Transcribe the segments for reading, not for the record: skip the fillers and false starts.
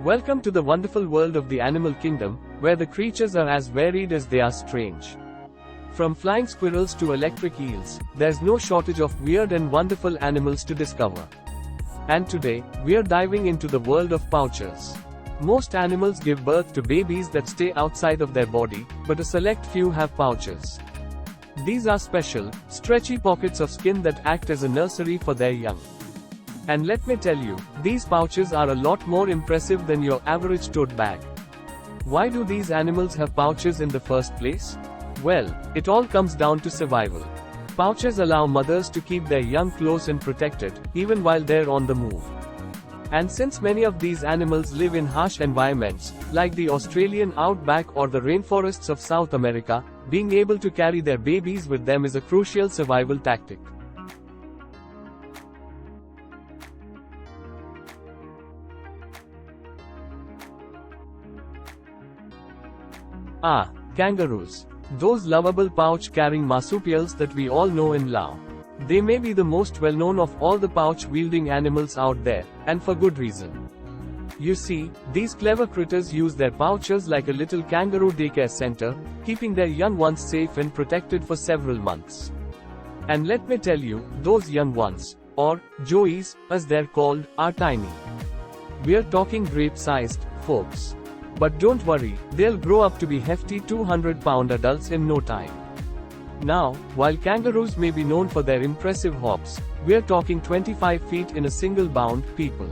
Welcome to the wonderful world of the animal kingdom, where the creatures are as varied as they are strange. From flying squirrels to electric eels, there's no shortage of weird and wonderful animals to discover. And today, we are diving into the world of pouchers. Most animals give birth to babies that stay outside of their body, but a select few have pouchers. These are special, stretchy pockets of skin that act as a nursery for their young. And let me tell you, these pouches are a lot more impressive than your average tote bag. Why do these animals have pouches in the first place? Well, it all comes down to survival. Pouches allow mothers to keep their young close and protected, even while they're on the move. And since many of these animals live in harsh environments, like the Australian outback or the rainforests of South America, being able to carry their babies with them is a crucial survival tactic. Kangaroos. Those lovable pouch-carrying marsupials that we all know and love. They may be the most well-known of all the pouch-wielding animals out there, and for good reason. You see, these clever critters use their pouches like a little kangaroo daycare center, keeping their young ones safe and protected for several months. And let me tell you, those young ones, or joeys, as they're called, are tiny. We're talking grape-sized, folks. But don't worry, they'll grow up to be hefty 200-pound adults in no time. Now, while kangaroos may be known for their impressive hops, we're talking 25 feet in a single bound, people.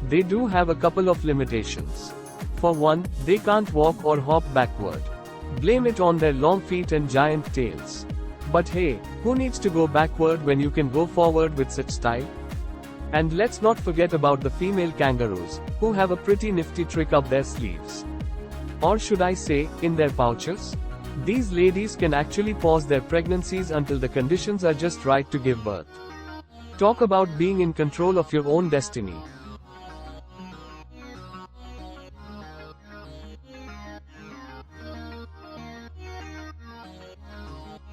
They do have a couple of limitations. For one, they can't walk or hop backward. Blame it on their long feet and giant tails. But hey, who needs to go backward when you can go forward with such style? And let's not forget about the female kangaroos, who have a pretty nifty trick up their sleeves. Or should I say, in their pouches? These ladies can actually pause their pregnancies until the conditions are just right to give birth. Talk about being in control of your own destiny.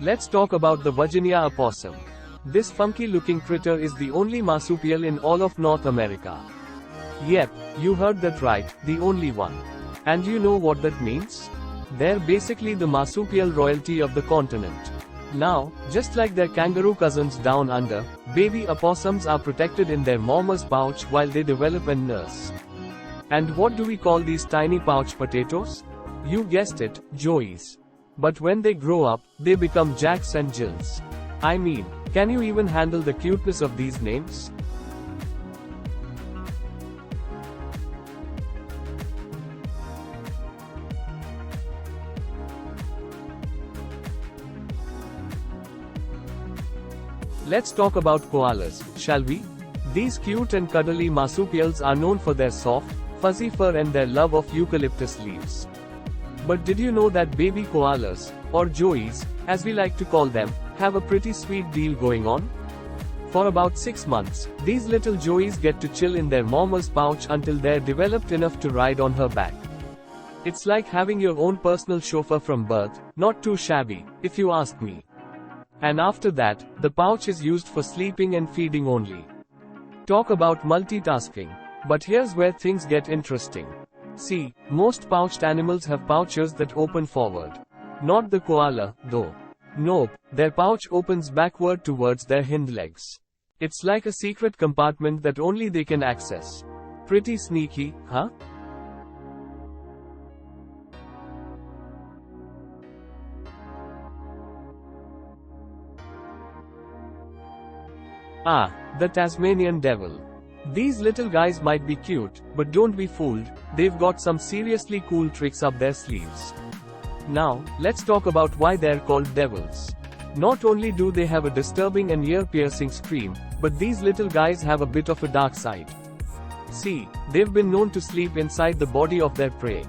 Let's talk about the Virginia opossum. This funky-looking critter is the only marsupial in all of North America. Yep, you heard that right, the only one. And you know what that means? They're basically the marsupial royalty of the continent. Now, just like their kangaroo cousins down under, baby opossums are protected in their mama's pouch while they develop and nurse. And what do we call these tiny pouch potatoes? You guessed it, joeys. But when they grow up, they become Jacks and Jills. I mean, can you even handle the cuteness of these names? Let's talk about koalas, shall we? These cute and cuddly marsupials are known for their soft, fuzzy fur and their love of eucalyptus leaves. But did you know that baby koalas, or joeys, as we like to call them, have a pretty sweet deal going on? For about 6 months, these little joeys get to chill in their mama's pouch until they're developed enough to ride on her back. It's like having your own personal chauffeur from birth, not too shabby, if you ask me. And after that, the pouch is used for sleeping and feeding only. Talk about multitasking. But here's where things get interesting. See, most pouched animals have pouches that open forward. Not the koala, though. Nope, their pouch opens backward towards their hind legs. It's like a secret compartment that only they can access. Pretty sneaky, huh? The Tasmanian devil. These little guys might be cute, but don't be fooled, they've got some seriously cool tricks up their sleeves. Now, let's talk about why they're called devils. Not only do they have a disturbing and ear-piercing scream, but these little guys have a bit of a dark side. See, they've been known to sleep inside the body of their prey.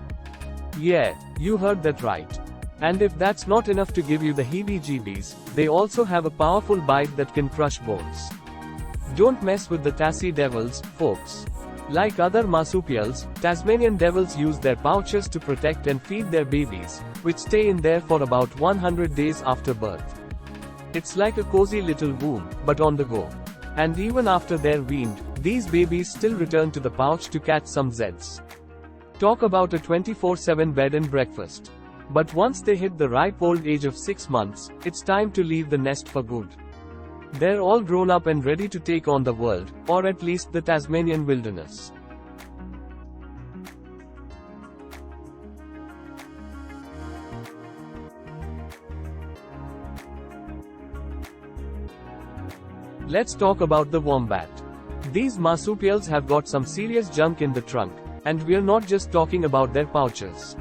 Yeah, you heard that right. And if that's not enough to give you the heebie-jeebies, they also have a powerful bite that can crush bones. Don't mess with the Tassie devils, folks. Like other marsupials, Tasmanian devils use their pouches to protect and feed their babies, which stay in there for about 100 days after birth. It's like a cozy little womb, but on the go. And even after they're weaned, these babies still return to the pouch to catch some Z's. Talk about a 24/7 bed and breakfast. But once they hit the ripe old age of 6 months, it's time to leave the nest for good. They're all grown up and ready to take on the world, or at least the Tasmanian wilderness. Let's talk about the wombat. These marsupials have got some serious junk in the trunk, and we're not just talking about their pouches.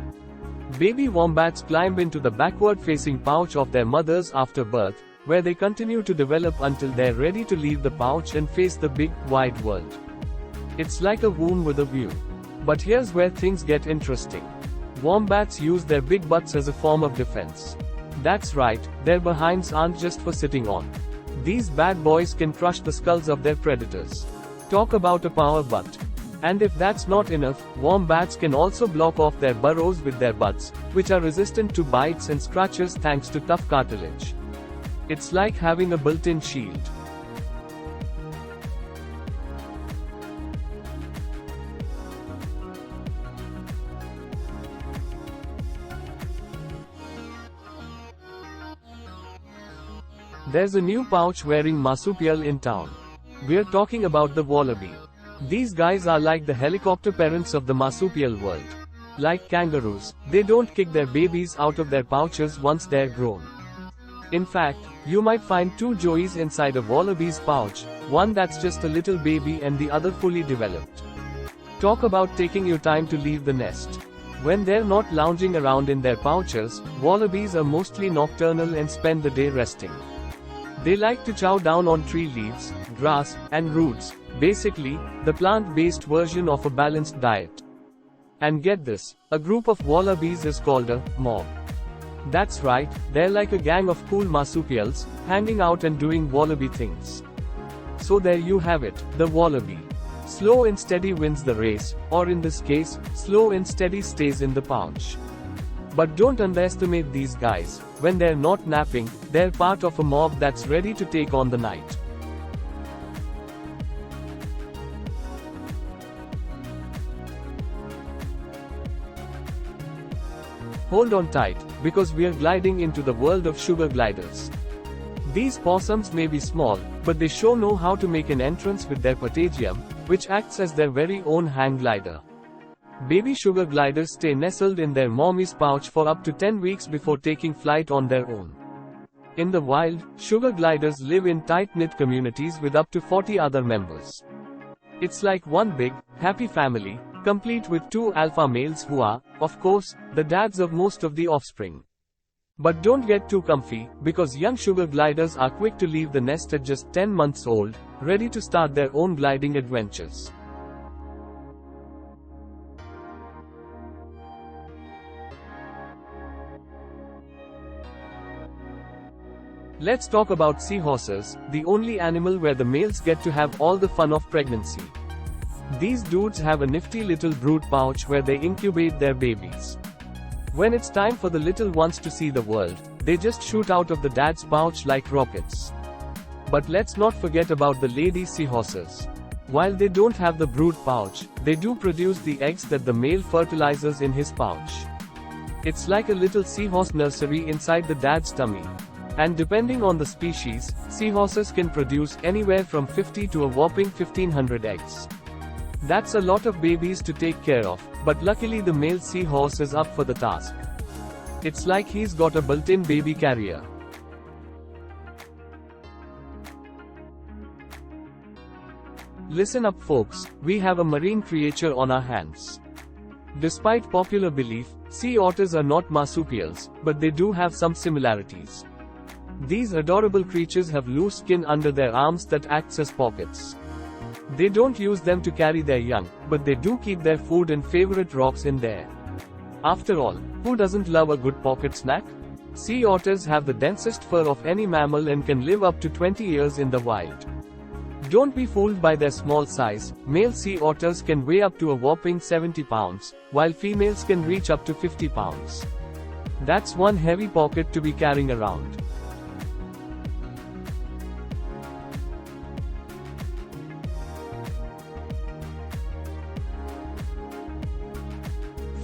Baby wombats climb into the backward-facing pouch of their mothers after birth, where they continue to develop until they're ready to leave the pouch and face the big, wide world. It's like a womb with a view. But here's where things get interesting. Wombats use their big butts as a form of defense. That's right, their behinds aren't just for sitting on. These bad boys can crush the skulls of their predators. Talk about a power butt. And if that's not enough, wombats can also block off their burrows with their butts, which are resistant to bites and scratches thanks to tough cartilage. It's like having a built-in shield. There's a new pouch-wearing marsupial in town. We're talking about the wallaby. These guys are like the helicopter parents of the marsupial world. Like kangaroos, they don't kick their babies out of their pouches once they're grown. In fact, you might find two joeys inside a wallaby's pouch, one that's just a little baby and the other fully developed. Talk about taking your time to leave the nest. When they're not lounging around in their pouches, wallabies are mostly nocturnal and spend the day resting. They like to chow down on tree leaves, grass, and roots, basically, the plant-based version of a balanced diet. And get this, a group of wallabies is called a mob. That's right, they're like a gang of cool marsupials, hanging out and doing wallaby things. So there you have it, the wallaby. Slow and steady wins the race, or in this case, slow and steady stays in the pouch. But don't underestimate these guys. When they're not napping, they're part of a mob that's ready to take on the night. Hold on tight, because we're gliding into the world of sugar gliders. These possums may be small, but they sure know how to make an entrance with their patagium, which acts as their very own hang glider. Baby sugar gliders stay nestled in their mommy's pouch for up to 10 weeks before taking flight on their own. In the wild, sugar gliders live in tight-knit communities with up to 40 other members. It's like one big, happy family, complete with 2 alpha males who are, of course, the dads of most of the offspring. But don't get too comfy, because young sugar gliders are quick to leave the nest at just 10 months old, ready to start their own gliding adventures. Let's talk about seahorses, the only animal where the males get to have all the fun of pregnancy. These dudes have a nifty little brood pouch where they incubate their babies. When it's time for the little ones to see the world, they just shoot out of the dad's pouch like rockets. But let's not forget about the lady seahorses. While they don't have the brood pouch, they do produce the eggs that the male fertilizes in his pouch. It's like a little seahorse nursery inside the dad's tummy. And depending on the species, seahorses can produce anywhere from 50 to a whopping 1500 eggs. That's a lot of babies to take care of, but luckily the male seahorse is up for the task. It's like he's got a built-in baby carrier. Listen up folks, we have a marine creature on our hands. Despite popular belief, sea otters are not marsupials, but they do have some similarities. These adorable creatures have loose skin under their arms that acts as pockets. They don't use them to carry their young, but they do keep their food and favorite rocks in there. After all, who doesn't love a good pocket snack? Sea otters have the densest fur of any mammal and can live up to 20 years in the wild. Don't be fooled by their small size. Male sea otters can weigh up to a whopping 70 pounds, while females can reach up to 50 pounds. That's one heavy pocket to be carrying around.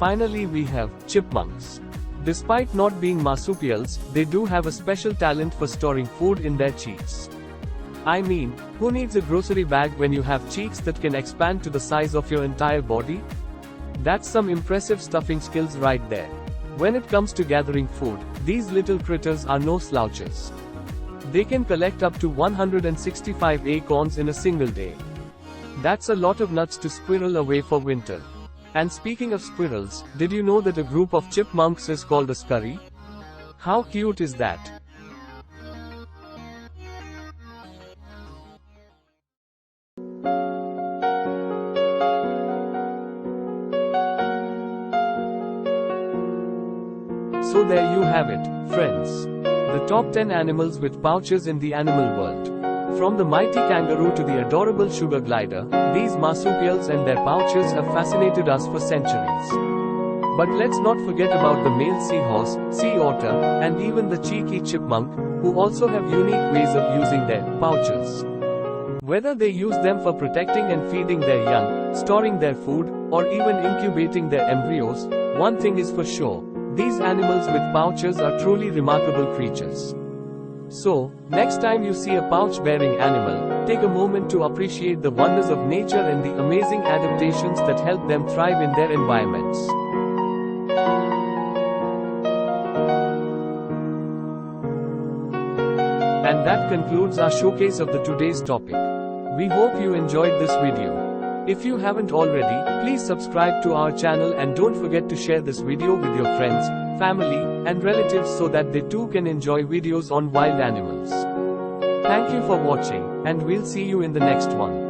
finally we have chipmunks. Despite not being marsupials, they do have a special talent for storing food in their cheeks. I mean, who needs a grocery bag when you have cheeks that can expand to the size of your entire body? That's some impressive stuffing skills right there. When it comes to gathering food, these little critters are no slouches. They can collect up to 165 acorns in a single day. That's a lot of nuts to squirrel away for winter. And speaking of squirrels, did you know that a group of chipmunks is called a scurry? How cute is that? So there you have it, friends. The top 10 animals with pouches in the animal world. From the mighty kangaroo to the adorable sugar glider, these marsupials and their pouches have fascinated us for centuries. But let's not forget about the male seahorse, sea otter, and even the cheeky chipmunk, who also have unique ways of using their pouches. Whether they use them for protecting and feeding their young, storing their food, or even incubating their embryos, one thing is for sure, these animals with pouches are truly remarkable creatures. So, next time you see a pouch-bearing animal, take a moment to appreciate the wonders of nature and the amazing adaptations that help them thrive in their environments. And that concludes our showcase of the today's topic. We hope you enjoyed this video. If you haven't already, please subscribe to our channel and don't forget to share this video with your friends, family, and relatives so that they too can enjoy videos on wild animals. Thank you for watching, and we'll see you in the next one.